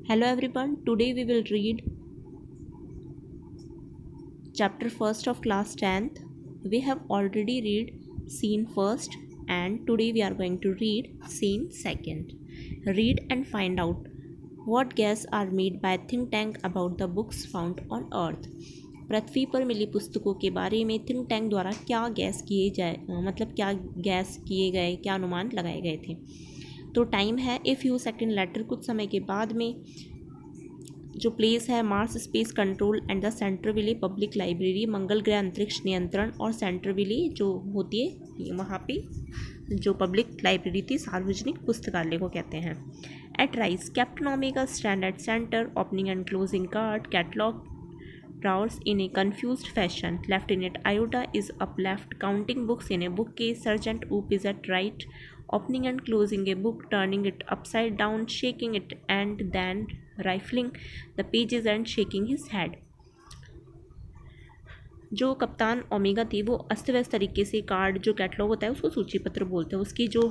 Hello everyone, today we will read chapter first of class 10th. We have already read scene first and today we are going to read scene second. Read and find out what guesses are made by think tank about the books found on earth. पृथ्वी पर मिली पुस्तकों के बारे में think tank द्वारा क्या gas किए जाए मतलब क्या गैस किए गए, क्या अनुमान लगाए गए थे। तो टाइम है ए फ्यू सेकेंड लेटर, कुछ समय के बाद में। जो प्लेस है Mars space control and the Centerville public library, मंगल ग्रह अंतरिक्ष नियंत्रण और सेंटर विली जो होती है वहाँ पे जो पब्लिक लाइब्रेरी थी, सार्वजनिक पुस्तकालय को कहते हैं। At rice Captain Omega stand at center, opening and closing card catalog drawers in a confused fashion. Lieutenant Iota is up left, counting books in a bookcase. Sergeant Oop is at right, opening and closing a book, turning it upside down, shaking it and then rifling the pages and shaking his head. जो कप्तान omega थी वो अस्त व्यस्त तरीके से card जो catalogue होता है उसको सूची पत्र बोलते हैं, उसकी जो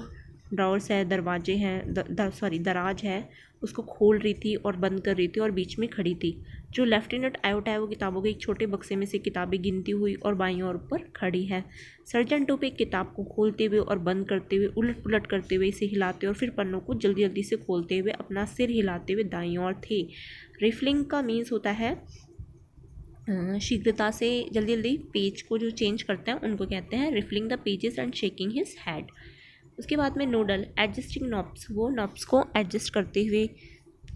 ड्रॉवर्स है, दरवाजे हैं, दराज है, उसको खोल रही थी और बंद कर रही थी और बीच में खड़ी थी। जो लेफ्टिनेंट आयोटा है वो किताबों के एक छोटे बक्से में से किताबें गिनती हुई और बाईं ओर पर खड़ी है। सर्जेंट टोप एक किताब को खोलते हुए और बंद करते हुए, उलट पुलट करते हुए, इसे हिलाते और फिर पन्नों को जल्दी जल्दी से खोलते हुए अपना सिर हिलाते हुए दाईं ओर थे। रिफलिंग का मीन्स होता है शीघ्रता से जल्दी जल्दी पेज को जो चेंज करते हैं उनको कहते हैं riffling the pages and shaking his head. उसके बाद में नोडल एडजस्टिंग नॉब्स, वो नॉब्स को एडजस्ट करते हुए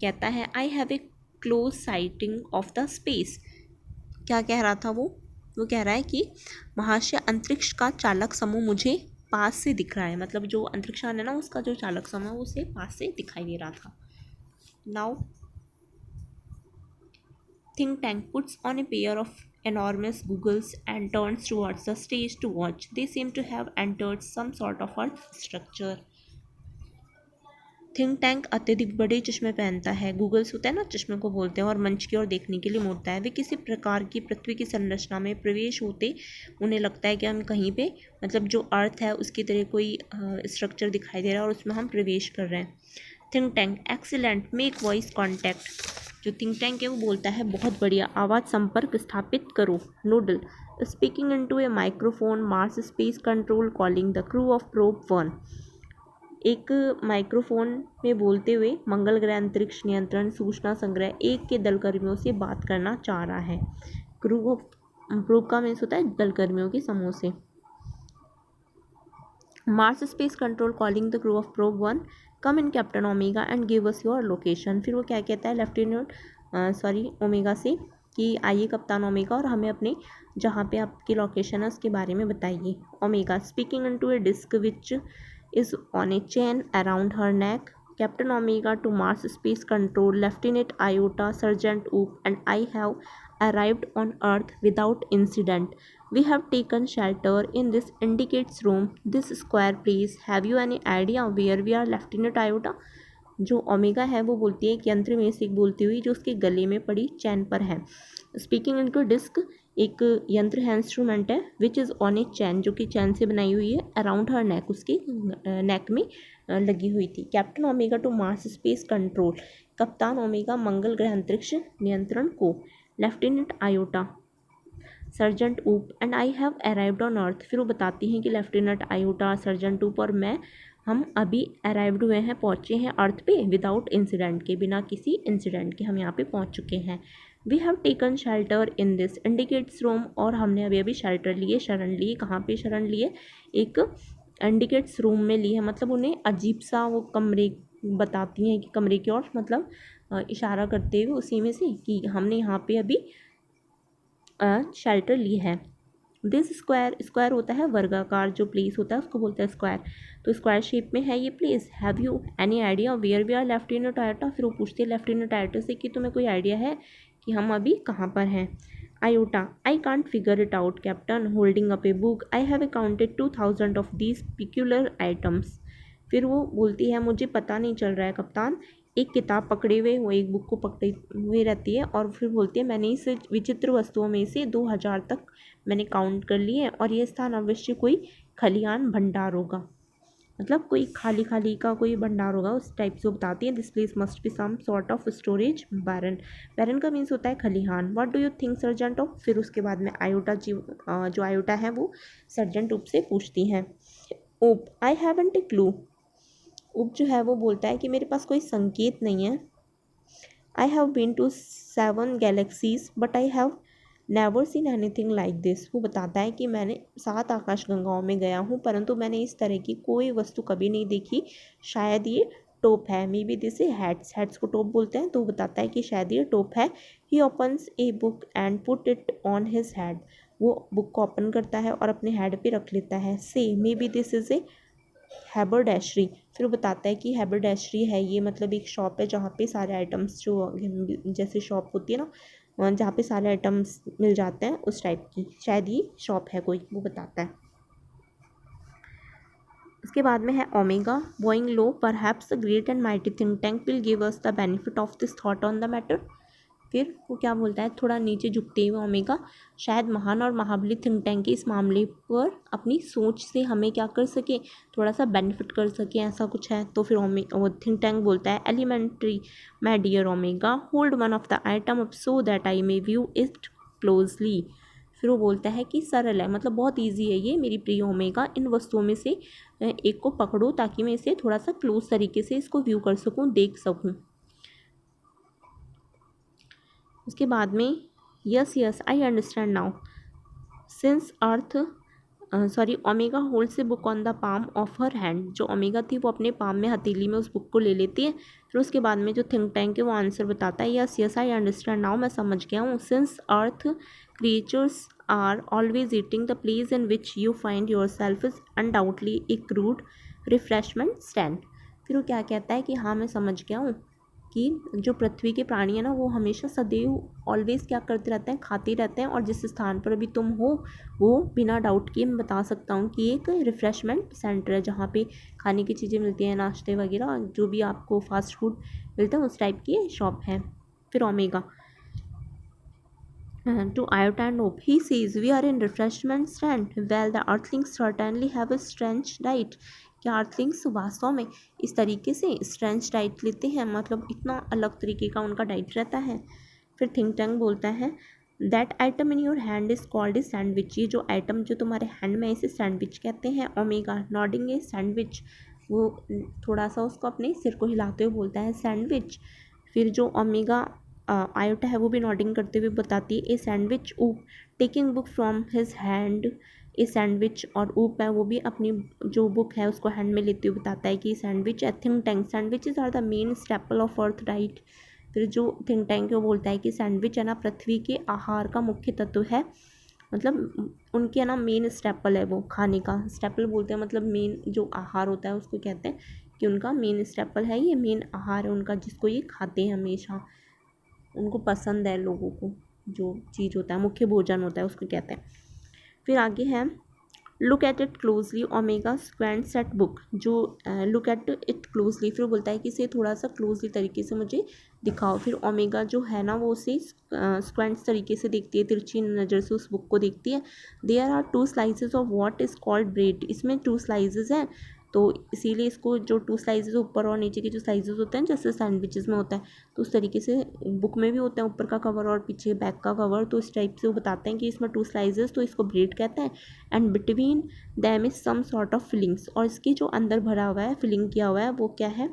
कहता है I have a close sighting of the space. क्या कह रहा था वो कह रहा है कि महाशय अंतरिक्ष का चालक समूह मुझे पास से दिख रहा है, मतलब जो अंतरिक्षयान है ना उसका जो चालक समूह है उसे पास से दिखाई दे रहा था। Now think tank puts on a pair of enormous goggles and turns towards the stage to watch. They seem to have entered some sort of earth structure. Think tank अत्यधिक बड़े चश्मे पहनता है, गूगल्स होता है ना चश्मे को बोलते हैं, और मंच की ओर देखने के लिए मुड़ता है। वे किसी प्रकार की पृथ्वी की संरचना में प्रवेश होते उन्हें लगता है कि हम कहीं पे मतलब जो अर्थ है उसकी तरह कोई स्ट्रक्चर दिखाई दे रहा है और उसमें हम प्रवेश कर रहे हैं। Think tank excellent, make voice contact. जो थिंक टैंक है वो बोलता है बहुत बढ़िया, आवाज़ संपर्क स्थापित करो। Nodal speaking into A microphone, Mars space control calling the crew of probe 1। एक माइक्रोफोन में बोलते हुए मंगल ग्रह अंतरिक्ष नियंत्रण सूचना संग्रह एक के दल कर्मियों से बात करना चाह रहा है। क्रू ऑफ प्रोब का मीन्स होता है दल कर्मियों के समूह से। Mars space control calling the crew of probe 1, come in captain omega and give us your location. फिर वो क्या कहता है लेफ्टिनेंट ओमेगा से कि आइए कप्तान ओमेगा और हमें अपने जहाँ पे आपकी लोकेशन है उसके बारे में बताइए। Omega speaking into a disc which is on a chain around her neck, captain Omega to Mars space control, lieutenant Iota, sergeant Oop and I have arrived on earth without incident. We have taken shelter in this indicates room, this square place. Have you any idea where we are, Lieutenant Iota? जो omega है वो बोलती है कि यंत्र में से एक बोलती हुई जो उसके गले में पड़ी चैन पर है। स्पीकिंग इनटू डिस्क एक यंत्र है, इंस्ट्रूमेंट है, विच इज़ ऑन ए चैन जो कि चैन से बनाई हुई है, अराउंड हर नेक उसकी नेक में लगी हुई थी। Captain Omega to Mars space control, कप्तान ओमेगा मंगल ग्रह अंतरिक्ष नियंत्रण को। Lieutenant Iota, sergeant Oop and I have arrived on Earth. फिर वो बताती हैं कि लेफ्टिनेंट आयोटा, सर्जेंट ऊप और मैं हम अभी अराइव्ड हुए हैं, पहुँचे हैं अर्थ पे विदाउट इंसिडेंट के, बिना किसी इंसिडेंट के हम यहाँ पे पहुँच चुके हैं। We have taken shelter in this indicates room, और हमने अभी अभी शेल्टर लिए, शरण लिए। कहाँ पे शरण लिए? एक इंडिकेट्स रूम में लिए, मतलब उन्हें अजीब सा वो कमरे बताती हैं कि कमरे की ओर, मतलब इशारा करते हुए उसी में से कि हमने यहाँ पे अभी शेल्टर ली है। दिस स्क्वायर, स्क्वायर होता है वर्गाकार, जो प्लेस होता है उसको बोलते हैं स्क्वायर, तो स्क्वायर शेप में है ये place. Have you any idea where we are, lieutenant Iota. फिर वो पूछते हैं लेफ्टिनेंट आयोटा से कि तुम्हें कोई आइडिया है कि हम अभी कहाँ पर हैं। Iota, I can't figure it out captain, holding up a book, I have accounted 2000 of these peculiar items. फिर वो बोलती है मुझे पता नहीं चल रहा है कप्तान, एक किताब पकड़े हुए, वो एक बुक को पकड़े हुए रहती है, और फिर बोलती है मैंने इस विचित्र वस्तुओं में से 2000 तक मैंने काउंट कर लिए और ये स्थान अवश्य कोई खलियान भंडार होगा। मतलब कोई खाली खाली का कोई भंडार होगा उस टाइप से वो बताती है। This place must be some sort of storage barn. Barn का मीन्स होता है खलिहान। What do you think sergeant Oop. फिर उसके बाद में आयोटा जी जो आयोटा है वो सर्जेंट उप से पूछती हैं। उप आई हैवंट ए क्लू। उप जो है वो बोलता है कि मेरे पास कोई संकेत नहीं है। I have been to 7 galaxies but I have never seen anything like this. वो बताता है कि मैंने 7 आकाशगंगाओं में गया हूँ परंतु मैंने इस तरह की कोई वस्तु कभी नहीं देखी। शायद ये टोप है। May be this hats. Hats को टोप बोलते हैं। तो वो बताता है कि शायद ये टोप है। He opens a book and put it on his head. वो बुक को ओपन करता है और अपने हेड पे रख लेता है। Say maybe this is a haberdashery. फिर वो बताता है कि हैबरडैशरी है ये मतलब एक शॉप है जहाँ पे सारे आइटम्स जो जैसे शॉप होती है ना जहाँ पे सारे आइटम्स मिल जाते हैं उस टाइप की शायद ये शॉप है कोई। वो बताता है। इसके बाद में है omega Boeing low perhaps the great and mighty think tank will give us the benefit of this thought on the matter. फिर वो क्या बोलता है थोड़ा नीचे झुकते हुए ओमेगा शायद महान और महाबली थिंक टैंक इस मामले पर अपनी सोच से हमें क्या कर सके थोड़ा सा बेनिफिट कर सके ऐसा कुछ है। तो फिर वो थिंक टैंक बोलता है elementary my dear Omega hold one of the item up so that I may view it closely. फिर वो बोलता है कि सरल है मतलब बहुत ईजी है ये मेरी प्रिय ओमेगा इन वस्तुओं में से एक को पकड़ो ताकि मैं इसे थोड़ा सा क्लोज तरीके से इसको व्यू कर सकूँ देख सकूँ। उसके बाद में yes yes I understand now since earth sorry omega holds a book on the palm of her hand. जो ओमेगा थी वो अपने पाम में हथेली में उस बुक को ले लेती है। फिर उसके बाद में जो थिंक टैंक है वो आंसर बताता है yes yes I understand now मैं समझ गया हूँ। Since Earth creatures are always eating the place in which you find yourself is undoubtedly a crude refreshment stand. फिर वो क्या कहता है कि हाँ मैं समझ गया हूँ कि जो पृथ्वी के प्राणी है ना वो हमेशा सदैव ऑलवेज क्या करते रहते हैं खाते रहते हैं और जिस स्थान पर अभी तुम हो वो बिना डाउट के मैं बता सकता हूँ कि एक रिफ़्रेशमेंट सेंटर है जहाँ पे खाने की चीज़ें मिलती हैं नाश्ते वगैरह जो भी आपको फास्ट फूड मिलता है उस टाइप की शॉप है। फिर omega to iota and hope. He says we are in refreshment stand. Well, the earthlings certainly have a strange diet. क्या अर्थलिंग्स वास्तव में इस तरीके से स्ट्रेंच डाइट लेते हैं मतलब इतना अलग तरीके का उनका डाइट रहता है। फिर थिंक टैंक बोलता है that item in your hand is called a sandwich. ये जो आइटम जो तुम्हारे हैंड में इसे सैंडविच कहते हैं। Omega nodding a sandwich. वो थोड़ा सा उसको अपने सिर को हिलाते हुए बोलता है सैंडविच। फिर जो ओमेगा आयोटा है वो भी नॉडिंग करते हुए बताती है ए सैंडविच ऊप taking book from his hand. A sandwich और ऊप है वो भी अपनी जो बुक है उसको हैंड में लेते हुए बताता है कि sandwich think tank sandwiches are the main staple of Earth diet. फिर जो थिंक टैंक है वो बोलता है कि सैंडविच है ना पृथ्वी के आहार का मुख्य तत्व है मतलब उनके है ना मेन स्टेपल है वो खाने का। स्टेपल बोलते हैं मतलब मेन जो आहार होता है उसको कहते हैं कि उनका मेन स्टेपल है ये मेन आहार है उनका जिसको ये खाते हैं हमेशा उनको पसंद है लोगों को जो चीज़ होता है मुख्य भोजन होता है उसको कहते हैं। फिर आगे है look at it closely Omega squints at book. जो लुक एट इट क्लोजली फिर बोलता है कि इसे थोड़ा सा क्लोजली तरीके से मुझे दिखाओ। फिर ओमेगा जो है ना वो उसे स्क्वेंट्स तरीके से देखती है तिरछी नज़र से उस बुक को देखती है। There are 2 slices of what is called bread. इसमें 2 स्लाइसेस हैं तो इसीलिए इसको जो 2 स्लाइसेस ऊपर और नीचे के जो स्लाइसेस होते हैं जैसे सैंडविचेस में होता है तो उस तरीके से बुक में भी होता है ऊपर का कवर और पीछे बैक का कवर। तो इस टाइप से वो बताते हैं कि इसमें 2 स्लाइसेस तो इसको ब्रेड कहते हैं and between them is some sort of fillings. और इसके जो अंदर भरा हुआ है फिलिंग किया हुआ है वो क्या है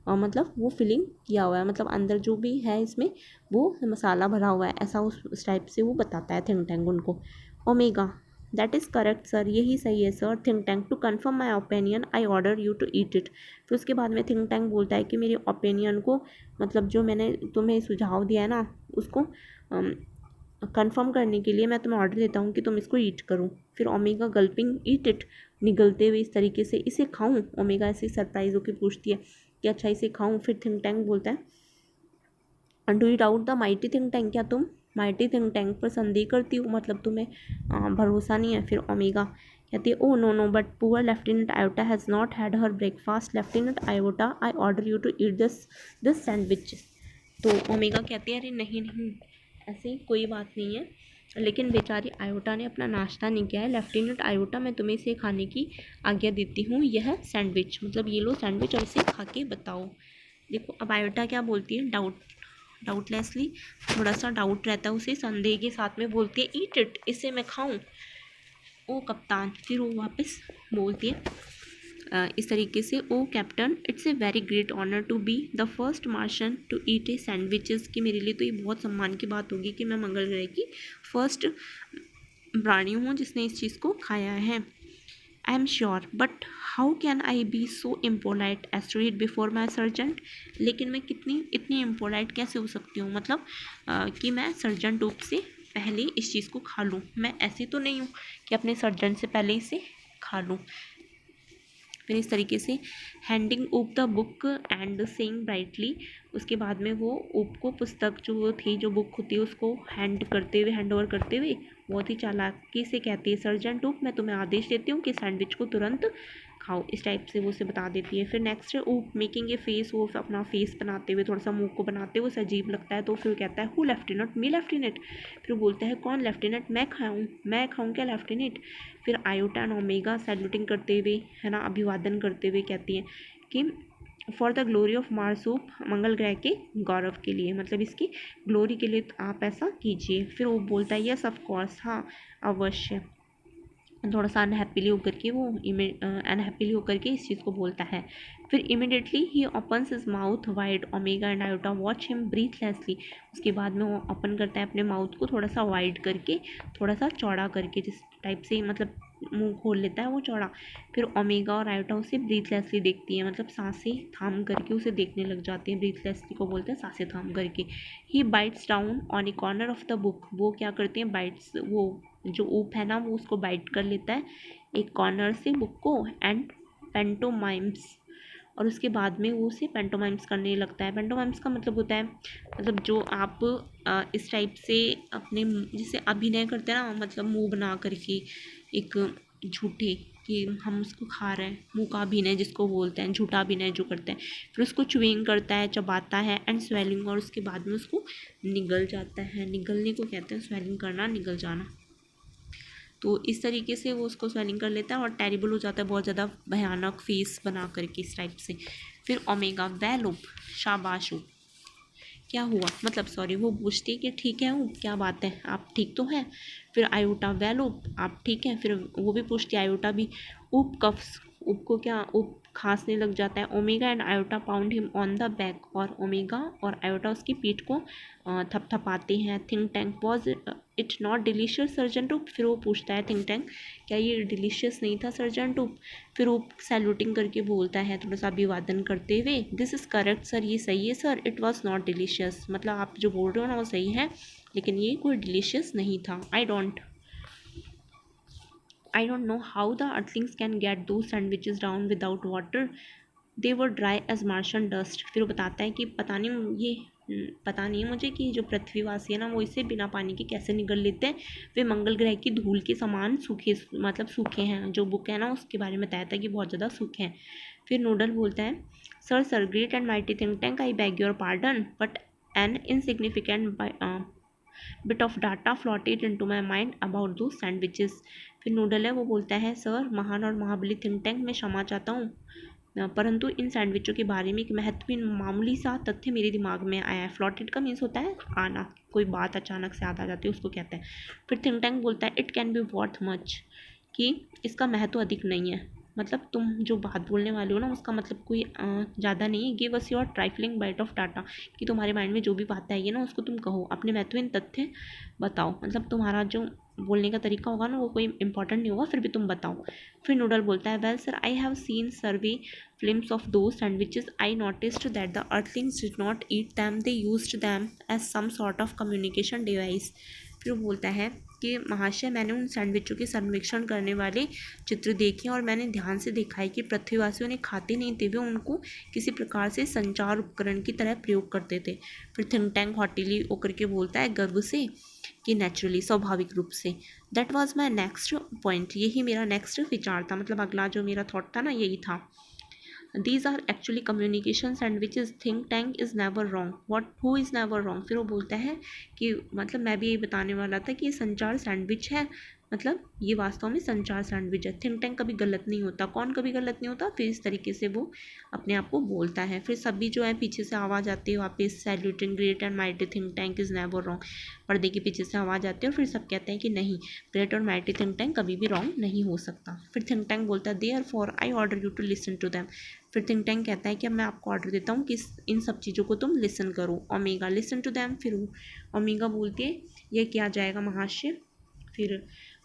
मतलब वो फिलिंग किया हुआ है मतलब अंदर जो भी है इसमें वो मसाला भरा हुआ है ऐसा उस टाइप से वो बताता है थिंक टैंक उनको। Omega that is correct sir यही सही है sir. Think tank to confirm my opinion I order you to eat it. फिर उसके बाद में थिंक टैंक बोलता है कि मेरे ओपिनियन को मतलब जो मैंने तुम्हें सुझाव दिया है ना उसको कंफर्म करने के लिए मैं तुम्हें ऑर्डर देता हूँ कि तुम इसको ईट करो। फिर ओमेगा गल्पिंग ईट इट निगलते हुए इस तरीके से इसे खाऊं। ओमेगा ऐसे सरप्राइज होकर पूछती है कि अच्छा इसे खाऊं। फिर थिंक टैंक बोलता है do you doubt the mighty think tank. क्या तुम माइटी थिंक टैंक पर संदेह करती हो मतलब तुम्हें भरोसा नहीं है। फिर ओमेगा कहती है oh no no but poor lieutenant Iota has not had her breakfast lieutenant Iota I order you to eat this sandwich. तो ओमेगा कहती है अरे नहीं नहीं ऐसी कोई बात नहीं है लेकिन बेचारी आयोटा ने अपना नाश्ता नहीं किया है। लेफ्टिनेंट आयोटा, मैं तुम्हें इसे खाने की आज्ञा देती हूँ, यह सैंडविच, मतलब ये लो सैंडविच और इसे खा के बताओ। देखो अब आयोटा क्या बोलती है, डाउटलेसली, थोड़ा सा डाउट रहता है उसे, संदेह के साथ में बोलती है ईट इट, इसे मैं खाऊं। ओ कप्तान, फिर वो वापस बोलती है इस तरीके से, oh captain, it's a very great honour to be the first Martian to eat a sandwiches, कि मेरे लिए तो ये बहुत सम्मान की बात होगी कि मैं मंगल ग्रह की फर्स्ट प्राणी हूँ जिसने इस चीज़ को खाया है। I am sure, but how can I be so impolite as to eat before my sergeant, लेकिन मैं इतनी इम्पोलाइट कैसे हो सकती हूँ, मतलब कि मैं सर्जन टूप से पहले इस चीज़ को खा लूँ। मैं ऐसी तो नहीं हूँ कि अपने सर्जन से पहले इसे खा लूँ। फिर इस तरीके से handing op the book and saying brightly, उसके बाद में वो ओप को, पुस्तक जो थी, जो बुक होती है, उसको हैंड ओवर करते हुए बहुत ही चालाकी से कहती है, सर्जन टूप, मैं तुम्हें आदेश देती हूँ कि सैंडविच को तुरंत खाओ। इस टाइप से वो उसे बता देती है। फिर नेक्स्ट है ओप मेकिंग ए फेस, वो अपना फेस बनाते हुए, थोड़ा सा मुंह को बनाते हुए उसे अजीब लगता है, तो फिर कहता है हु लेफ्टिनेंट, मी लेफ्टिनेंट। फिर बोलता है कौन लेफ्टिनेंट, मैं खाऊँ क्या लेफ्टिनेंट। फिर आयोटा एंड ओमेगा सैल्यूटिंग करते हुए, है ना, अभिवादन करते हुए कहती हैं कि फॉर द ग्लोरी ऑफ मार्सूप, मंगल ग्रह के गौरव के लिए, मतलब इसकी ग्लोरी के लिए आप ऐसा कीजिए। फिर वो बोलता है यस ऑफ कोर्स, हाँ अवश्य। थोड़ा सा अनहैप्पीली होकर के वो अनहैप्पीली होकर के इस चीज़ को बोलता है। फिर इमिडिएटली ही opens his mouth wide, Omega and Iota watch him breathlessly, उसके बाद में वो ओपन करता है अपने माउथ को थोड़ा सा वाइड करके, थोड़ा सा चौड़ा करके, जिस टाइप से मतलब मुंह खोल लेता है वो चौड़ा। फिर ओमेगा और आयोटा उसे ब्रीथलेसली देखती है, मतलब सांसें थाम करके उसे देखने लग जाती हैं, ब्रीथलेसली को बोलते हैं सांसें थाम करके। He bites down on a corner of the book, वो क्या करते हैं, बाइट्स, वो जो ऊप है ना वो उसको बाइट कर लेता है एक कॉर्नर से बुक को, एंड पेंटोमाइम्स, और उसके बाद में वो उसे पेंटोमाइम्स करने लगता है। पेंटोमाइम्स का मतलब होता है, मतलब जो आप इस टाइप से अपने जैसे अभिनय करते हैं ना, मतलब मुंह बना करके एक झूठे, कि हम उसको खा रहे हैं, मुंह का अभिनय जिसको बोलते हैं, झूठा अभिनय जो करते हैं। फिर उसको च्युइंग करता है, चबाता है, एंड स्वेलिंग, और उसके बाद में उसको निगल जाता है, निगलने को कहते हैं, स्वेलिंग करना, निगल जाना। तो इस तरीके से वो उसको स्वेलिंग कर लेता है और टेरिबल हो जाता है, बहुत ज़्यादा भयानक फेस बना करके इस टाइप से। फिर ओमेगा, वेल उप, शाबाश उप, क्या हुआ, मतलब सॉरी, वो पूछती है कि ठीक है उप, क्या बात है, आप ठीक तो हैं। फिर आयोटा, वेल उप, आप ठीक हैं। फिर वो भी पूछती है आयोटा भी, उप कफ्स, उप को क्या, उप खांसने लग जाता है। Omega and Iota pound him on the back, और ओमेगा और आयोटा उसकी पीठ को थपथपाते हैं। Think tank, was it not delicious sergeant Oop, फिर वो पूछता है थिंक टैंक, क्या ये डिलीशियस नहीं था सर्जन टूप। फिर वो सैल्यूटिंग करके बोलता है, थोड़ा सा अभिवादन करते हुए, दिस इज़ करेक्ट सर, ये सही है sir, it was not delicious, मतलब आप जो बोल रहे हो ना वो सही है, लेकिन ये कोई डिलीशियस नहीं था। I don't know how the earthlings can get those sandwiches down without water. They were dry as Martian dust. फिर वो बताता है कि पता नहीं है मुझे कि जो पृथ्वीवासी है ना वो इसे बिना पानी के कैसे निगल लेते हैं, वे मंगल ग्रह की धूल के समान सूखे, मतलब सूखे हैं। जो बुक है ना उसके बारे में बताया था कि बहुत ज़्यादा सूखे हैं। फिर नूडल बोलता है, sir great and mighty think tank, I beg your pardon, but an insignificant bit of data floated into my mind about those sandwiches. फिर नूडल है वो बोलता है, सर महान और महाबली थिंक टैंक, मैं क्षमा चाहता हूँ, परंतु इन सैंडविचों के बारे में एक महत्वपूर्ण मामूली सा तथ्य मेरे दिमाग में आया है। फ्लॉटेड का मीन्स होता है आना, कोई बात अचानक से याद आ जाती है उसको कहते हैं। फिर थिंक टैंक बोलता है, it can be worth much, कि इसका महत्व अधिक नहीं है, मतलब तुम जो बात बोलने वाले हो ना उसका मतलब कोई ज़्यादा नहीं है। Give us your trifling bit of data, कि तुम्हारे माइंड में जो भी बात आई है ना उसको तुम कहो, अपने महत्वपूर्ण तथ्य बताओ, मतलब तुम्हारा जो बोलने का तरीका होगा ना वो कोई इंपॉर्टेंट नहीं होगा, फिर भी तुम बताओ। फिर नूडल बोलता है, well sir, I have seen several films of two sandwiches, I noticed that the earthlings did not eat them, they used them as some sort of communication device. फिर वो बोलता है कि महाशय, मैंने उन सैंडविचों के सर्वेक्षण करने वाले चित्र देखे और मैंने ध्यान से देखा है कि पृथ्वीवासियों ने खाते नहीं थे, वे उनको किसी प्रकार से संचार उपकरण की तरह प्रयोग करते थे। फिर थिंक टैंक हॉटिली होकर के बोलता है गर्व से कि नेचुरली, स्वाभाविक रूप से, that was my next point, यही मेरा नेक्स्ट विचार था, मतलब अगला जो मेरा थॉट था ना यही था। These are actually communication sandwiches, think tank is never wrong, what who is never wrong. फिर वो बोलता है कि मतलब मैं भी यही बताने वाला था कि ये संचार सैंडविच है, मतलब ये वास्तव में संचार सैंडविच है। थिंक टैंक कभी गलत नहीं होता, कौन कभी गलत नहीं होता। फिर इस तरीके से वो अपने आप को बोलता है। फिर सभी जो है पीछे से आवाज़ आती है वापस, saluting great and mighty think tank is never wrong. पर्दे के पीछे से आवाज़ आती है और फिर सब कहते हैं कि नहीं, ग्रेट और माइटी थिंक टैंक कभी भी रॉन्ग नहीं हो सकता। फिर थिंक टैंक बोलता है therefore I order you to listen to them. फिर थिंक टैंक कहता है कि अब मैं आपको ऑर्डर देता हूँ कि इन सब चीज़ों को तुम लिसन करो। Omega listen to them. फिर ओमेगा बोलती है यह किया जाएगा महाशय। फिर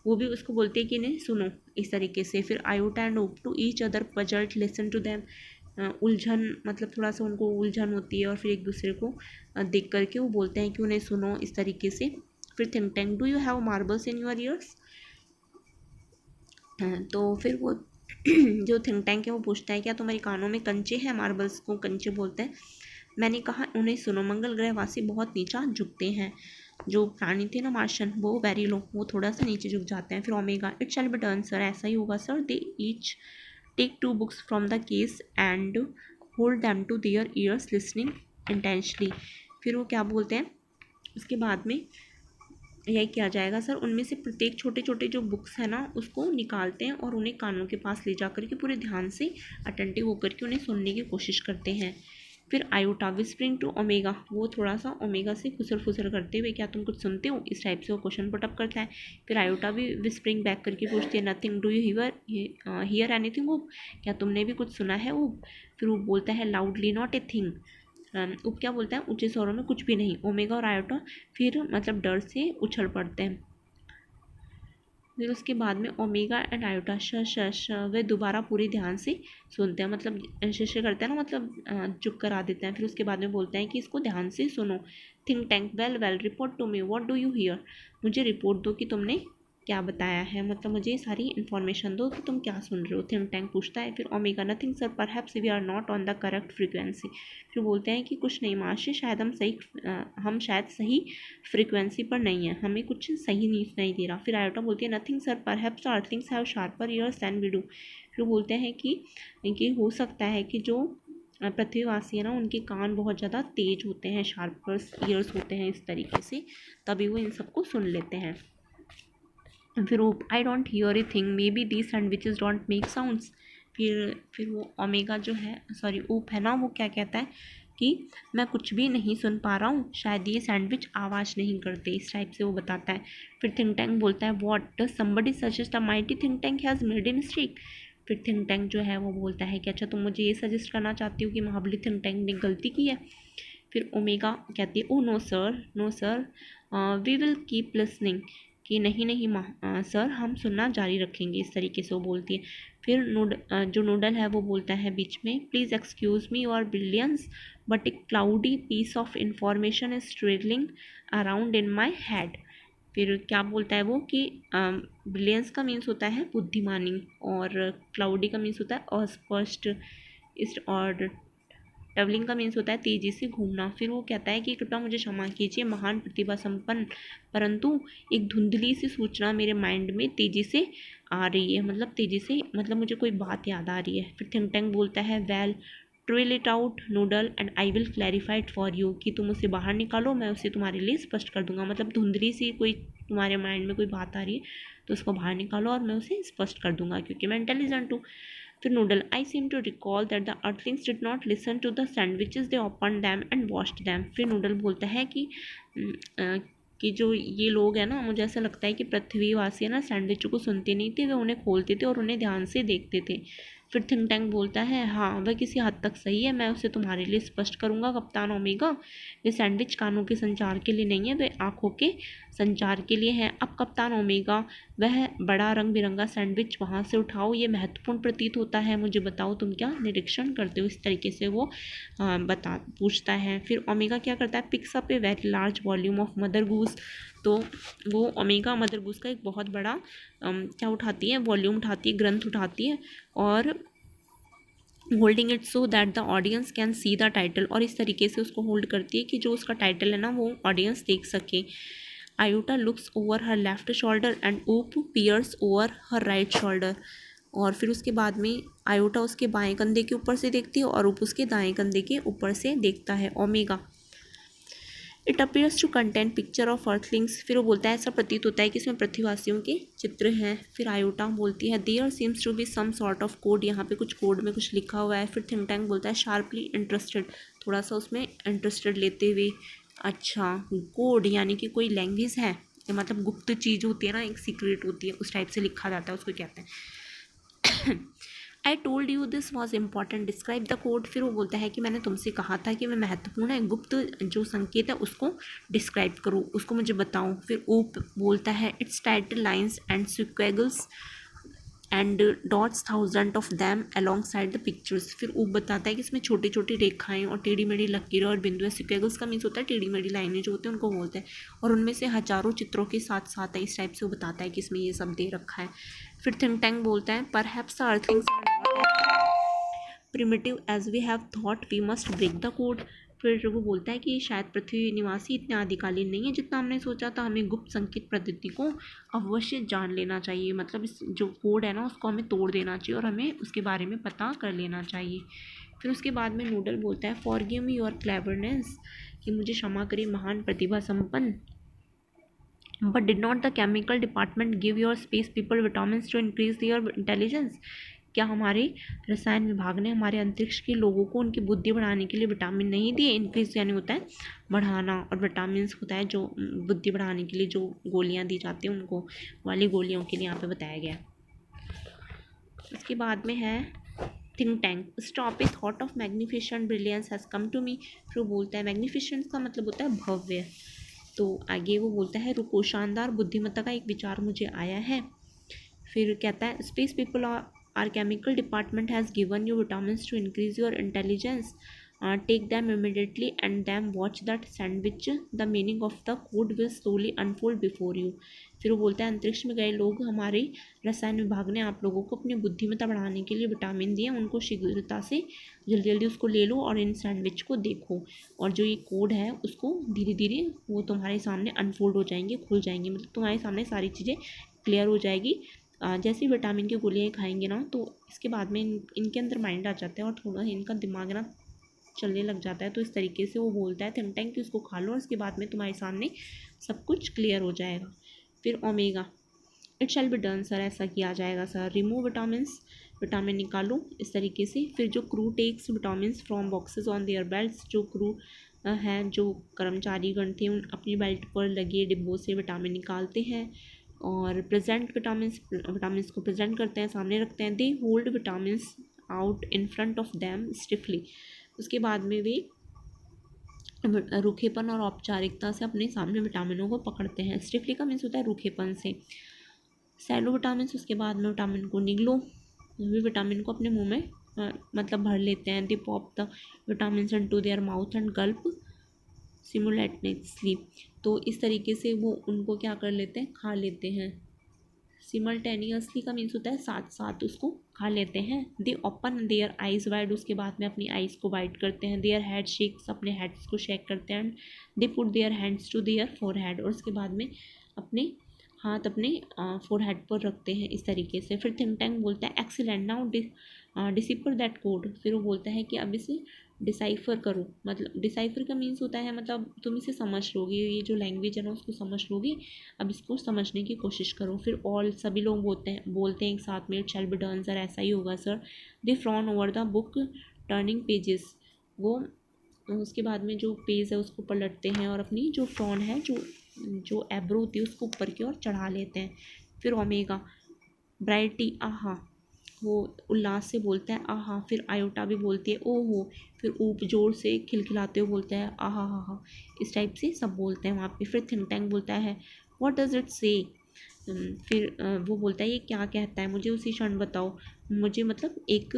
वो भी उसको बोलती है कि इन्हें सुनो, इस तरीके से। फिर Iota and Oop to each other puzzled listen to them. उलझन, मतलब थोड़ा सा उनको उलझन होती है और फिर एक दूसरे को देख करके वो बोलते हैं कि उन्हें सुनो, इस तरीके से। फिर think tank do you have marbles in your ears. तो फिर वो जो थिंक टैंक है वो पूछता है क्या तुम्हारे कानों में कंचे हैं। मार्बल्स को कंचे बोलते हैं। मैंने कहा उन्हें सुनो, मंगल ग्रहवासी बहुत नीचा झुकते हैं। जो प्राणी थे ना मार्शन, वो वेरी लो, वो थोड़ा सा नीचे झुक जाते हैं। फिर Omega it shall be done sir, ऐसा ही होगा sir. They each take 2 books from the case and hold them to their ears listening intently. फिर वो क्या बोलते हैं उसके बाद में, यही किया जाएगा सर। उनमें से प्रत्येक छोटे छोटे जो बुक्स हैं ना उसको निकालते हैं और उन्हें कानों के पास ले जा करके पूरे ध्यान से अटेंटिव होकर के उन्हें सुनने की कोशिश करते हैं। फिर आयोटा विस्परिंग टू ओमेगा, वो थोड़ा सा ओमेगा से खुसर फुसर करते हुए क्या तुम कुछ सुनते हो, इस टाइप से वो क्वेश्चन पुटअप करता है। फिर आयोटा भी विस्परिंग बैक करके पूछती है nothing, do you hear anything वो, क्या तुमने भी कुछ सुना है वो। फिर वो बोलता है लाउडली नॉट ए थिंग। उप क्या बोलता है ऊंचे स्वरों में, कुछ भी नहीं। ओमेगा और आयोटा फिर मतलब डर से उछल पड़ते हैं। फिर उसके बाद में ओमेगा एंड आयोटा वे दोबारा पूरे ध्यान से सुनते हैं, मतलब शश करते हैं ना, मतलब चुप करा देते हैं। फिर उसके बाद में बोलते हैं कि इसको ध्यान से सुनो। Think tank well well report to me what do you hear, मुझे रिपोर्ट दो कि तुमने क्या बताया है, मतलब मुझे सारी इन्फॉर्मेशन दो कि तुम क्या सुन रहे हो। थिंक टैंक पूछता है। फिर Omega nothing sir perhaps we are not on the correct frequency. फिर बोलते हैं कि कुछ नहीं माशे, शायद हम शायद सही फ्रीक्वेंसी पर नहीं है, हमें कुछ सही न्यूज़ नहीं दे रहा। फिर आयोटा बोलती है nothing sir perhaps earthlings have sharper ears than we do. फिर बोलते हैं कि हो सकता है कि जो पृथ्वीवासी है ना उनके कान बहुत ज़्यादा तेज होते हैं, शार्पर ईयर्स होते हैं, इस तरीके से तभी वो इन सबको सुन लेते हैं। फिर वो I don't hear a thing may be these sandwiches don't make sounds. फिर वो ओमेगा जो है, सॉरी ऊप है ना, वो क्या कहता है कि मैं कुछ भी नहीं सुन पा रहा हूँ, शायद ये सैंडविच आवाज़ नहीं करते, इस टाइप से वो बताता है। फिर थिंक टैंक बोलता है what does somebody suggest a mighty think tank has made a mistake. फिर थिंक टैंक जो है वो बोलता है कि अच्छा तुम मुझे ये सजेस्ट करना चाहती हो कि महाबली थिंक टैंक ने गलती की है। फिर ओमेगा कहती है oh no sir, no sir, we will keep listening, कि नहीं नहीं सर हम सुनना जारी रखेंगे, इस तरीके से वो बोलती है। फिर जो नूडल है वो बोलता है बीच में please excuse me your brilliance but a cloudy piece of information is travelling around in my head. फिर क्या बोलता है वो कि बिलियंस का मीन्स होता है बुद्धिमानी और क्लाउडी का मीन्स होता है अस्पष्ट, इस और ट्रैवलिंग का मीन्स होता है तेज़ी से घूमना। फिर वो कहता है कि कृपया मुझे क्षमा कीजिए महान प्रतिभा संपन्न, परंतु एक धुंधली सी सूचना मेरे माइंड में तेज़ी से आ रही है, मतलब तेज़ी से, मतलब मुझे कोई बात याद आ रही है। फिर थिंक टैंक बोलता है well trill it out Noodle and I will clarify it for you, कि तुम उसे बाहर निकालो, मैं उसे तुम्हारे लिए स्पष्ट कर दूंगा। मतलब धुंधली सी कोई तुम्हारे माइंड में कोई बात आ रही है तो उसको बाहर निकालो और मैं उसे स्पष्ट कर दूंगा, क्योंकि मैं इंटेलिजेंट हूँ। तो Noodle I seem to recall that the earthlings did not listen to the sandwiches, they open them and washed them. फिर नूडल बोलता है कि जो ये लोग हैं ना, मुझे ऐसा लगता है कि पृथ्वीवासी है ना सैंडविचों को सुनते नहीं थे, वे उन्हें खोलते थे और उन्हें ध्यान से देखते थे। फिर थिंक टैंक बोलता है हाँ वह किसी हद तक सही है, मैं उसे तुम्हारे लिए स्पष्ट करूँगा कप्तान ओमेगा। वे सैंडविच कानों के संचार के लिए नहीं है, वे आँखों के संचार के लिए हैं। अब कप्तान ओमेगा वह बड़ा रंग बिरंगा सैंडविच वहाँ से उठाओ, ये महत्वपूर्ण प्रतीत होता है, मुझे बताओ तुम क्या निरीक्षण करते हो, इस तरीके से वो पूछता है। फिर ओमेगा क्या करता है picks up a very large volume of mother goose. तो वो ओमेगा मदर गूस का एक बहुत बड़ा क्या उठाती है, वॉल्यूम उठाती है, ग्रंथ उठाती है, और holding it so that the audience can see the title, और इस तरीके से उसको होल्ड करती है कि जो उसका टाइटल है ना वो ऑडियंस देख सके। Iota looks over her left shoulder and Oop peers over her right shoulder. और फिर उसके बाद में आयोटा उसके बाएं कंधे के ऊपर से देखती है और ऊप उसके दाएं कंधे के ऊपर से देखता है। Omega, it appears to content picture of earthlings, फिर वो बोलता है ऐसा प्रतीत होता है कि इसमें पृथ्वीवासियों के चित्र हैं। फिर आयोटा बोलती है there seems to be some sort of code, यहाँ पे कुछ कोड में कुछ लिखा हुआ है। फिर थिंक टैंक बोलता है शार्पली इंटरेस्टेड, थोड़ा सा उसमें इंटरेस्टेड लेते हुए, अच्छा कोड यानी कि कोई लैंग्वेज है, ये मतलब गुप्त चीज़ होती है ना, एक सीक्रेट होती है, उस टाइप से लिखा जाता है, उसको कहते हैं। I told you this was important, describe the code, फिर वो बोलता है कि मैंने तुमसे कहा था कि मैं महत्वपूर्ण है, गुप्त जो संकेत है उसको डिस्क्राइब करूँ, उसको मुझे बताऊँ। फिर ऊप बोलता है it's title lines and squiggles and dots thousand of them alongside the pictures, फिर ऊप बताता है कि इसमें छोटी छोटी रेखाएं और टेढ़ी मेढ़ी लकीरें और बिंदु है। स्क्वेगल्स का मीन्स होता है टेढ़ी मेढ़ी लाइनें जो होती हैं उनको बोलते हैं, और उनमें से हजारों चित्रों के साथ साथ है, इस टाइप से वो बताता है कि इसमें ये सब दे रखा है। फिर थिंक टैंक बोलता है perhaps the earthlings primitive as we have thought, we must break the code, फिर वो बोलता है कि शायद पृथ्वी निवासी इतने आदिकालीन नहीं है जितना हमने सोचा था, हमें गुप्त संकेत पद्धति को अवश्य जान लेना चाहिए, मतलब इस जो कोड है ना उसको हमें तोड़ देना चाहिए और हमें उसके बारे में पता कर लेना चाहिए। फिर उसके बाद में नूडल बोलता है फॉरगिव मी योर क्लेवरनेस, कि मुझे क्षमा करिए महान प्रतिभा संपन्न, but did not the chemical department give your space people vitamin to increase your intelligence, क्या हमारे रसायन विभाग ने हमारे अंतरिक्ष के लोगों को उनकी बुद्धि बढ़ाने के लिए विटामिन नहीं दिए। इंक्रीज यानी होता है बढ़ाना, और विटामिन होता है जो बुद्धि बढ़ाने के लिए जो गोलियां दी जाती हैं उनको, वाली गोलियों के लिए यहाँ पे बताया गया। उसके बाद में है think tank, stop a thought of magnificent brilliance has come to me, फिर वो बोलता है मैग्निफिशेंट का मतलब होता है भव्य, तो आगे वो बोलता है रुको शानदार बुद्धिमत्ता का एक विचार मुझे आया है। फिर कहता है space people are chemical department has given you vitamins to increase your intelligence, take them immediately and them watch that sandwich, the meaning of the code will slowly unfold before you, फिर वो बोलता है अंतरिक्ष में गए लोग, हमारे रसायन विभाग ने आप लोगों को अपनी बुद्धिमत्ता बढ़ाने के लिए विटामिन दिए, उनको शीघ्रता से जल्दी जल्दी उसको ले लो और इन सैंडविच को देखो, और जो ये कोड है उसको धीरे धीरे वो तुम्हारे सामने अनफोल्ड हो जाएंगे, खुल जाएंगे, मतलब तुम्हारे सामने सारी चीज़ें क्लियर हो जाएगी। जैसे विटामिन की गोलियाँ खाएंगे ना तो इसके बाद में इनके अंदर माइंड आ जाता है और थोड़ा इनका दिमाग ना चलने लग जाता है, तो इस तरीके से वो बोलता है थिंक टैंक कि उसको खा लो और इसके बाद में तुम्हारे सामने सब कुछ क्लियर हो जाएगा। फिर Omega, it shall be done sir, ऐसा किया जाएगा सर, रिमूव विटामिन्स, विटामिन निकालो इस तरीके से। फिर जो crew takes vitamins from boxes on their belts, जो क्रू हैं जो कर्मचारी गण थे उन अपनी बेल्ट पर लगे डिब्बों से विटामिन निकालते हैं और प्रेजेंट विटामिन्स को प्रेजेंट करते हैं, सामने रखते हैं। They hold vitamins out in front of them stiffly, उसके बाद में वे रूखेपन और औपचारिकता से अपने सामने विटामिनों को पकड़ते हैं। स्टिफली का मीन्स होता है रूखेपन से। सैलो विटामिन, उसके बाद में विटामिन को निगलो, वे विटामिन को अपने मुंह में मतलब भर लेते हैं। They pop the vitamin into their mouth and gulp simultaneously, तो इस तरीके से वो उनको क्या कर लेते हैं, खा लेते हैं। सिमल्टेनियसली का मीन्स होता है साथ साथ उसको खा लेते हैं। They open their eyes wide, उसके बाद में अपनी आइज़ को वाइड करते हैं। देयर हेड शेक्स, अपने हेड्स को शेक करते हैं। They put their hands to their forehead, और उसके बाद में अपने हाथ अपने फोरहेड पर रखते हैं इस तरीके से। फिर थिंक टैंक बोलता है excellent, now decipher that code, फिर वो बोलता है कि अब इसे डिसाइफर करो, मतलब डिसाइफर का मीन्स होता है मतलब तुम इसे समझ लोगे, ये जो लैंग्वेज है ना उसको समझ लोगे, अब इसको समझने की कोशिश करो। फिर ऑल, सभी लोग बोलते हैं एक साथ में, it shall be done sir, ऐसा ही होगा sir. They frown over the book turning pages, वो उसके बाद में जो पेज है उसको पलटते हैं और अपनी जो फ्रॉन है जो एब्रो होती है उसको ऊपर की ओर चढ़ा लेते हैं। फिर ओमेगा ब्राइटी आहा, वो उल्लास से बोलता है आहा। फिर आयोटा भी बोलती है ओहो। फिर ऊप जोर से खिलखिलाते हुए बोलता है आहा हा हा, इस टाइप से सब बोलते हैं वहाँ पे। फिर थिंक टैंक बोलता है व्हाट डज इट से, फिर वो बोलता है ये क्या कहता है, मुझे उसी क्षण बताओ, मुझे मतलब एक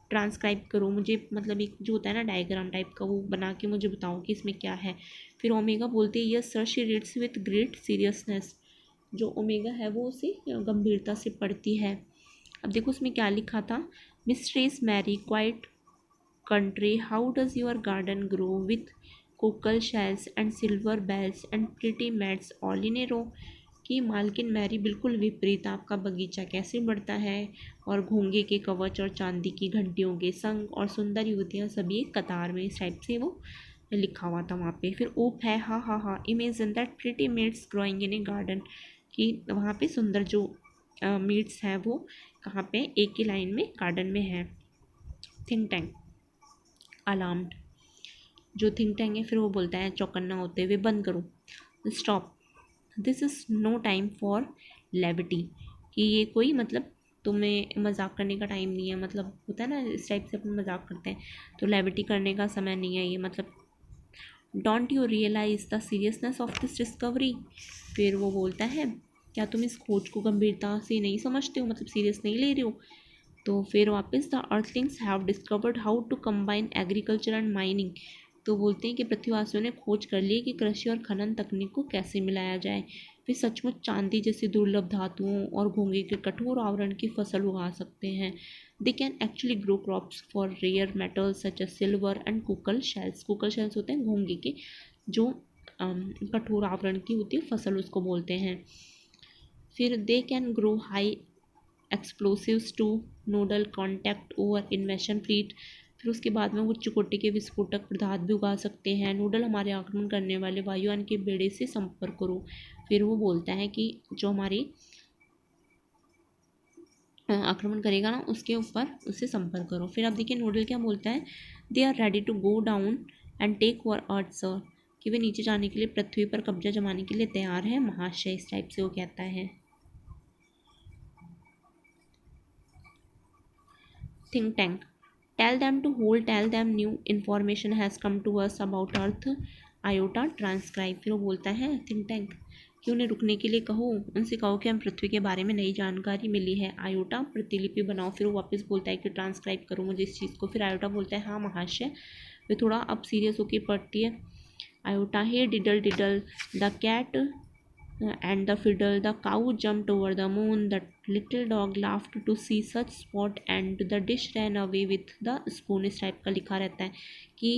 ट्रांसक्राइब करो, मुझे मतलब एक जो होता है ना डायग्राम टाइप का वो बना के मुझे बताओ कि इसमें क्या है। फिर ओमेगा बोलते हैं yes sir, she reads with great seriousness, जो ओमेगा है वो उसे गंभीरता से पढ़ती है। अब देखो उसमें क्या लिखा था, mistress Mary quite contrary, how does your garden grow with cockle shells and silver bells and pretty maids all in a row, कि मालकिन मैरी बिल्कुल विपरीत, आपका बगीचा कैसे बढ़ता है, और घोंगे के कवच और चांदी की घंटियों के संग और सुंदर युवतियाँ सभी एक कतार में, इस टाइप से वो लिखा हुआ था वहाँ पे। फिर ऊप है, हा हा हा, imagine that pretty meets growing in A garden, कि वहाँ पे सुंदर जो मीट्स है वो कहाँ पे, एक ही लाइन में गार्डन में है। थिंक टैंक अलार्म्ड, जो थिंक टैंक है फिर वो बोलता है चौकन्ना होते हुए, बंद करो, stop, this is no time for levity, कि ये कोई मतलब तुम्हें मजाक करने का टाइम नहीं है, मतलब होता है ना इस टाइप से अपन मजाक करते हैं, तो लेविटी करने का समय नहीं है ये, मतलब don't you realise the seriousness of this discovery, फिर वो बोलता है क्या तुम इस खोज को गंभीरता से नहीं समझते हो, मतलब सीरियस नहीं ले रहे हो। तो फिर वापस the earthlings have discovered how to combine agriculture and mining, तो बोलते हैं कि पृथ्वीवासियों ने खोज कर ली कि कृषि और खनन तकनीक को कैसे मिलाया जाए, वे सचमुच चांदी जैसी दुर्लभ धातुओं और घोंगे के कठोर आवरण की फसल उगा सकते हैं। They can actually grow crops for rare metals such as silver and cockle shells, cockle shells होते हैं घोंगे के जो कठोर आवरण की होती है फसल, उसको बोलते हैं। फिर they can grow high explosives two nodal contact over इन्वेशन fleet, फिर उसके बाद में उच्च कोटि के विस्फोटक पदार्थ भी उगा सकते हैं, नोडल हमारे आक्रमण करने वाले वायुयान के बेड़े से संपर्क करो, फिर वो बोलता है कि जो हमारे आक्रमण करेगा ना उसके ऊपर उससे संपर्क करो। फिर आप देखिए नोडल क्या बोलता है, they are ready to go down and take over Earth sir, कि वे नीचे जाने के लिए पृथ्वी पर कब्जा जमाने के लिए तैयार है महाशय, इस टाइप से वो कहता है। Think tank tell them to hold, tell them new information has come to us about earth, iota transcribe, फिर वो बोलता है थिंक टैंक कि उन्हें रुकने के लिए कहो, उनसे कहो कि हम पृथ्वी के बारे में नई जानकारी मिली है, आयोटा प्रतिलिपि बनाओ, फिर वो वापस बोलता है कि ट्रांसक्राइब करो मुझे इस चीज़ को, फिर आयोटा बोलता है हाँ महाशय, वे थोड़ा अब सीरियस होकर पढ़ती है। Iota, hey diddle diddle the cat and the fiddle, the cow jumped over the moon, the little dog laughed to see such sport, and the dish ran away with the spoon, इस type का लिखा रहता है कि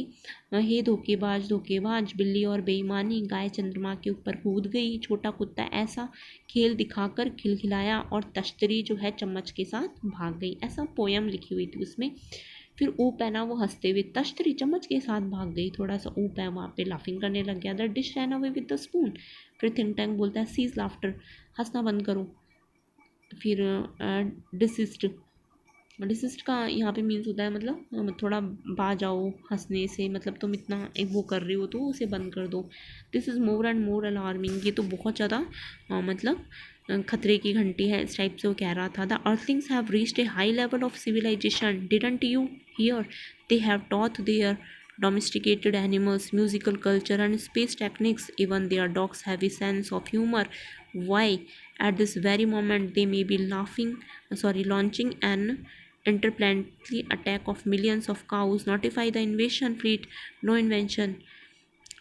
हे धोखेबाज धोखेबाज, बिल्ली और बेईमानी, गाय चंद्रमा के ऊपर कूद गई, छोटा कुत्ता ऐसा खेल दिखाकर खिलखिलाया और तश्तरी जो है चम्मच के साथ भाग गई, ऐसा पोयम लिखी हुई थी उसमें। फिर ऊप है ना वो हंसते हुए तश्तरी चम्मच के साथ भाग गई, थोड़ा सा ऊप है वहाँ पे लाफिंग करने लग गया, the dish ran away with the spoon, फिर थिंक टैंक बोलता है सीज लाफ्टर, हंसना बंद करो। फिर डिसिस्ट, डिसिस्ट का यहाँ पे मीन्स होता है मतलब थोड़ा बाज आओ हंसने से, मतलब तुम इतना एक वो कर रहे हो तो उसे बंद कर दो। This is more and more alarming, ये तो बहुत ज़्यादा मतलब खतरे की घंटी है, इस टाइप से वो कह रहा था। The earthlings have reached a high level of civilisation, didn't you hear, they have taught their domesticated animals, musical culture and space techniques, even their dogs have a sense of humor. Why, at this very moment they may be launching an interplanetary attack of millions of cows, notify the invasion fleet, no invention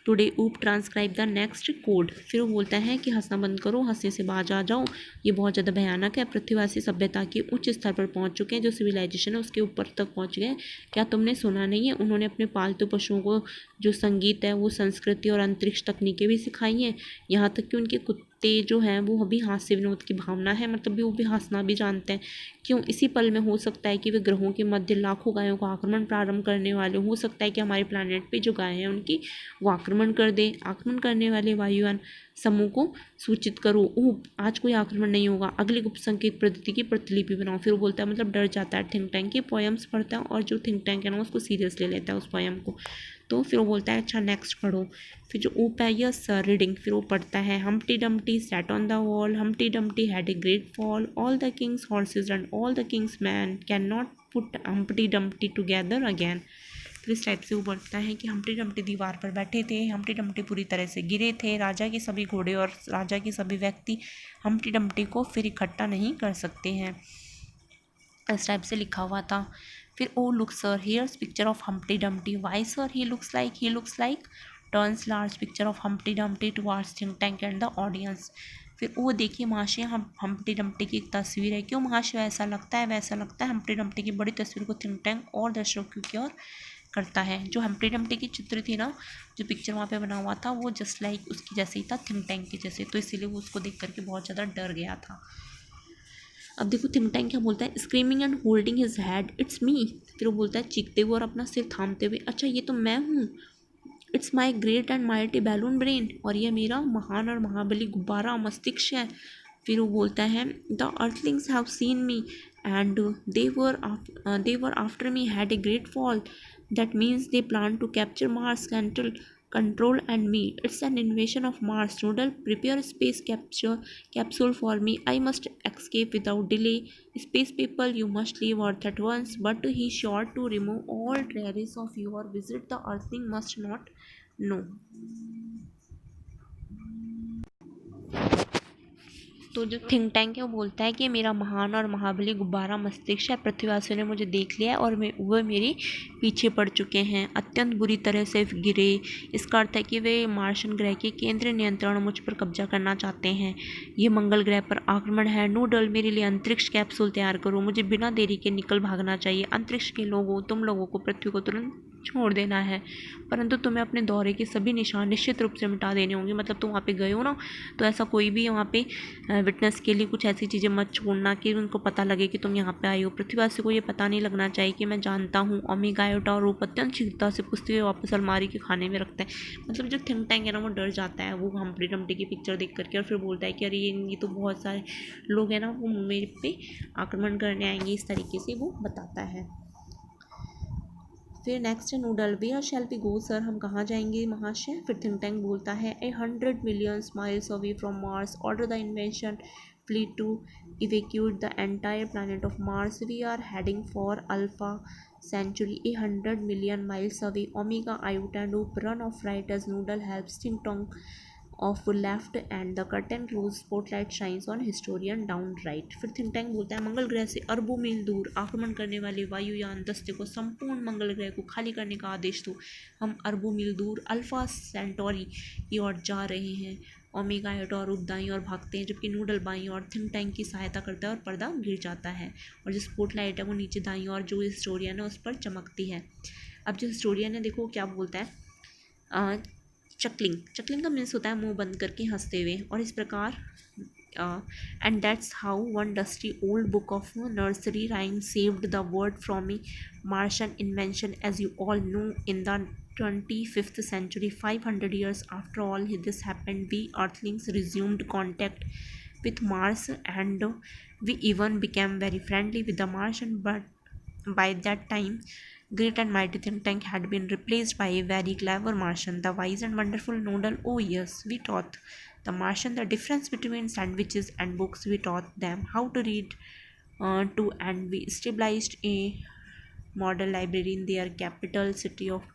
today ऊप transcribe the next code, फिर वो बोलता है कि हंसना बंद करो, हंसने से बाज आ जाओ, ये बहुत ज़्यादा भयानक है, पृथ्वीवासी सभ्यता के उच्च स्तर पर पहुंच चुके हैं, जो सिविलाइजेशन है उसके ऊपर तक पहुंच गए, क्या तुमने सुना नहीं है, उन्होंने अपने पालतू पशुओं को जो संगीत है वो संस्कृति और अंतरिक्ष तकनीकें भी सिखाई हैं, यहाँ तक कि उनके कुत्ते जो हैं वो अभी हास्य विनोद की भावना है, मतलब भी वो भी हंसना भी जानते हैं। क्यों, इसी पल में हो सकता है कि वे ग्रहों के मध्य लाखों गायों का आक्रमण प्रारंभ करने वाले, हो सकता है कि हमारे प्लानट पे जो गाय हैं उनकी वो आक्रमण कर दे, आक्रमण करने वाले वायुयान समूह को सूचित करो, आज कोई आक्रमण नहीं होगा, अगली गुप्त संकेत पद्धति की प्रतिलिपि बनाओ, फिर वो बोलता है मतलब डर जाता है थिंक टैंक, की पोएम्स पढ़ता है और जो थिंक टैंक है ना उसको सीरियस ले लेता है उस पोएम को, तो फिर वो बोलता है अच्छा नेक्स्ट पढ़ो। फिर जो ऊप है यस सर रीडिंग, फिर वो पढ़ता है Humpty Dumpty sat on the wall, Humpty Dumpty had a great fall, all the Kings horses and all the Kings man can not put Humpty Dumpty together again, फिर इस type से वो बोलता है कि हम्प्टी डम्प्टी दीवार पर बैठे थे, हम्प्टी डम्प्टी पूरी तरह से गिरे थे, राजा के सभी घोड़े और राजा के सभी व्यक्ति हम्प्टी डम्प्टी को फिर इकट्ठा नहीं कर सकते हैं, इस टाइप से लिखा हुआ था। फिर oh look sir here's picture of Humpty Dumpty, why sir he looks like turns large picture of Humpty Dumpty towards think tank and the audience, फिर वो देखिए महाशय हम हम्प्टी डम्प्टी की एक तस्वीर है, क्यों महाशय ऐसा लगता है, वैसा लगता है, हम्प्टी डम्प्टी की बड़ी तस्वीर को थिंक टैंक और दर्शकों की ओर करता है। जो हम्प्टी डम्प्टी की चित्र थी ना, जो पिक्चर वहाँ पे बना हुआ था, वो जस्ट लाइक उसकी जैसे ही था, थिंक टैंक के जैसे, तो इसीलिए वो उसको देख करके बहुत ज़्यादा डर गया था। अब देखो थिंक टैंक क्या बोलता है, screaming and holding his head, it's me. फिर वो बोलता है चीखते हुए और अपना सिर थामते हुए, अच्छा ये तो मैं हूँ। It's my great and mighty balloon brain, और ये मेरा महान और महाबली गुब्बारा मस्तिष्क है। फिर वो बोलता है the earthlings have seen me and they were after me had a great fall, that means they plan to capture Mars control and me. It's an invasion of Mars. Noodle, prepare a space capsule for me. I must escape without delay. Space people, you must leave Earth at once. But he sure to remove all traces of your visit. The Earthling must not know. तो जो think tank है वो बोलता है कि मेरा महान और महाबली गुब्बारा मस्तिष्क है, पृथ्वीवासियों ने मुझे देख लिया है और वह मेरे पीछे पड़ चुके हैं, अत्यंत बुरी तरह से गिरे। इसका अर्थ है कि वे मार्शन ग्रह के केंद्रीय नियंत्रण मुझ पर कब्जा करना चाहते हैं। ये मंगल ग्रह पर आक्रमण है। नूडल, मेरे लिए अंतरिक्ष कैप्सूल तैयार करो, मुझे बिना देरी के निकल भागना चाहिए। अंतरिक्ष के लोगों, तुम लोगों को पृथ्वी को तुरंत छोड़ देना है, परंतु तुम्हें अपने दौरे के सभी निशान निश्चित रूप से मिटा देने होंगे। मतलब तुम वहाँ पे गए हो ना, तो ऐसा कोई भी वहाँ पे विटनेस के लिए कुछ ऐसी चीज़ें मत छोड़ना कि उनको पता लगे कि तुम यहाँ पे आए हो। पृथ्वीवासी को ये पता नहीं लगना चाहिए कि मैं जानता हूँ। ओमेगा आयोटा और रूप अत्यंत शीघ्रता से पुछते हुए वापस अलमारी के खाने में रखते हैं। मतलब जो थिंक टैंक है ना, वो डर जाता है वो हम्प्टी डम्प्टी की पिक्चर देख करके, और फिर बोलता है कि अरे ये तो बहुत सारे लोग हैं ना, वो मेरे पे आक्रमण करने आएंगे, इस तरीके से वो बताता है। फिर नेक्स्ट है Noodle, where shall we go sir, हम कहाँ जाएंगे महाशय। फिर थिंक टैंक बोलता है 100 million miles away from Mars, order the invention fleet to evacuate the entire planet of Mars, we are heading for Alpha Centauri 100 million miles away, Omega Iota and Loop, run off right as Noodle helps Think Tonk of left and the curtain close, spotlight shines on historian down right। फिर think tank बोलता है मंगल ग्रह से अरबों मील दूर आक्रमण करने वाले वायुयान दस्ते को संपूर्ण मंगल ग्रह को खाली करने का आदेश दो। हम अरबों मील दूर अल्फा सेंटोरी की ओर जा रहे हैं। ओमेगा आयोटा और रूप दाईं ओर भागते हैं, जबकि नूडल बाईं ओर थिंक टैंक की सहायता करता है और पर्दा गिर जाता है, और जो स्पॉटलाइट है वो नीचे दाईं ओर जो हिस्टोरियन है उस पर चमकती है। अब जो हिस्टोरियन है देखो क्या बोलता है, चकलिंग का मीन्स होता है मुंह बंद करके हंसते हुए, और इस प्रकार and that's how one dusty old book of nursery rhyme saved the world from a Martian invasion, as you all know in the 25th century, 500 years after all this happened, we earthlings resumed contact with Mars and we even became very friendly with the Martian, but by that time great and mighty think tank had been replaced by a very clever Martian, the wise and wonderful Noodle. Oh yes, we taught the Martian the difference between sandwiches and books. We taught them how to read too, and we established a model library in their capital city of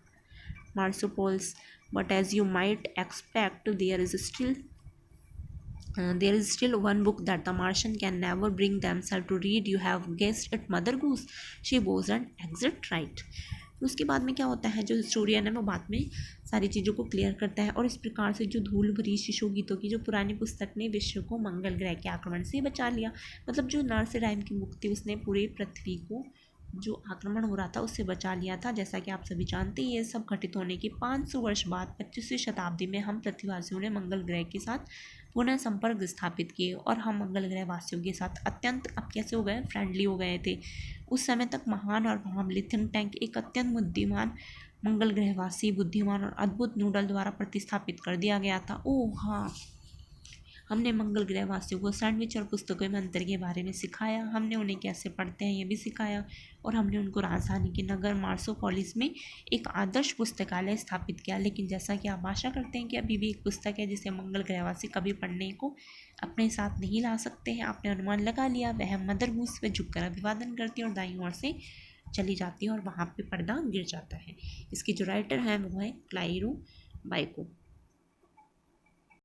Marsopolis. But as you might expect, there is still one book that the Martian can never bring themselves to read. You have guessed it, Mother Goose. She was an exit right. उसके बाद में क्या होता है, जो historian है वो बाद में सारी चीज़ों को क्लियर करता है, और इस प्रकार से जो धूल भरी शिशु गीतों की जो पुरानी पुस्तक ने विश्व को मंगल ग्रह के आक्रमण से बचा लिया। मतलब जो नर्स राइम की बुक थी उसने पूरे पृथ्वी को जो आक्रमण हो रहा था उससे बचा लिया था। जैसा कि आप सभी जानते हैं, ये सब घटित होने के 500 वर्ष बाद 25वीं शताब्दी में हम पृथ्वीवासियों ने मंगल ग्रह के साथ पुनः संपर्क स्थापित किए, और हम मंगल ग्रह वासियों के साथ अत्यंत अब कैसे हो गए, फ्रेंडली हो गए थे। उस समय तक महान और महाबली थिंक टैंक एक अत्यंत बुद्धिमान मंगल ग्रहवासी बुद्धिमान और अद्भुत नूडल द्वारा प्रतिस्थापित कर दिया गया था। ओह हाँ, हमने मंगल ग्रहवासियों को सैंडविच और पुस्तकों में अंतर के बारे में सिखाया, हमने उन्हें कैसे पढ़ते हैं ये भी सिखाया, और हमने उनको राजधानी के नगर मार्सोपोलिस में एक आदर्श पुस्तकालय स्थापित किया। लेकिन जैसा कि आप आशा करते हैं कि अभी भी एक पुस्तक है जिसे मंगल ग्रहवासी कभी पढ़ने को अपने साथ नहीं ला सकते हैं। आपने अनुमान लगा लिया, वह मदर गूस पे झुककर अभिवादन करती है और दाईं ओर से चली जाती है और वहाँ पे पर्दा गिर जाता है। इसके जो राइटर हैं वो है क्लाइरो बाइको।